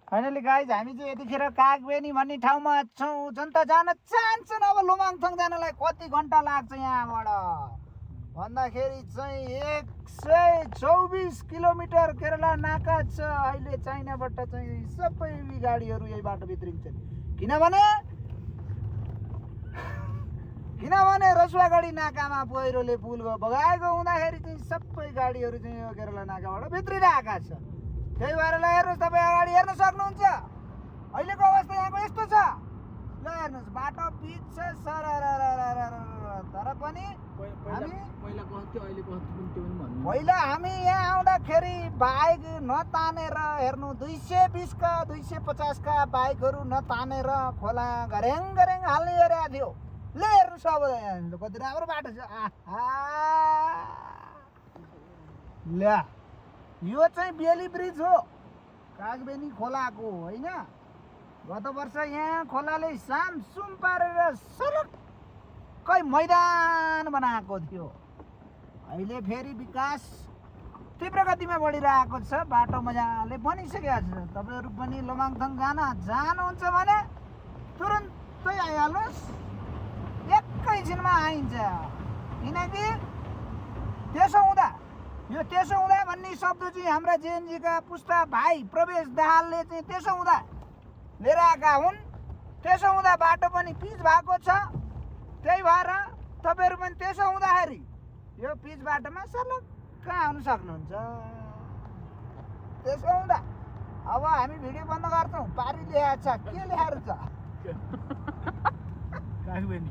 Finally guys हामी चाहिँ यतिखेर कागबेनी भन्ने ठाउँमा छौँ। जनता जान चाहन्छन्। अब लोमाङथङ जानलाई कति घन्टा लाग्छ यहाँबाट भन्दाखेरि चाहिँ 124 किलोमिटर केरला नाका छ। अहिले चाइनाबाट चाहिँ सबै गाडीहरू यही बाटो भित्रिन्छन्। किनभने रसुवागढी नाकामा पहिरोले पुल बगाएको हुँदाखेरि चाहिँ सबै गाडीहरू चाहिँ यो केरला नाकाबाट भित्रिरहेका छ। त्यही भएर ल हेर्नुहोस्, तपाईँ अगाडि हेर्न सक्नुहुन्छ अहिलेको अवस्था यहाँको यस्तो छ। ल हेर्नुहोस्, बाटो पिच छ तर पनि पहिला हामी यहाँ आउँदाखेरि बाइक नतानेर हेर्नु 220 का 250 का बाइकहरू नतानेर खोला घरेङ घरेङ हाल्ने गरेको थियो। ल हेर्नुहोस् अब कति राम्रो बाटो छ। ल यो चाहिँ बेली ब्रिज हो, कागबेनी खोलाको होइन। गत वर्ष यहाँ खोलाले सामसुम पारेर सलक्कै मैदान बनाएको थियो। अहिले फेरि विकास तीव्र गतिमा बढिरहेको छ। बाटो मजाले बनिसकेको छ। तपाईँहरू पनि लोमाङथङ जानुहुन्छ भने तुरुन्तै आइहाल्नुहोस्, एकैछिनमा आइन्छ। किनकि त्यसो हुँदा भन्ने शब्द चाहिँ हाम्रा जेएनजीका पुस्ता भाइ प्रवेश दाहालले चाहिँ त्यसो हुँदा लिएर आएका हुन्। त्यसो हुँदा बाटो पनि पिच भएको छ। त्यही भएर तपाईँहरू पनि त्यसो हुँदाखेरि यो पिच बाटोमा सलक्क आउनु सक्नुहुन्छ। त्यसो हुँदा अब हामी भिडियो बन्द गर्छौँ। पारी ल्याएको छ, के ल्याएर छ? कागबेनी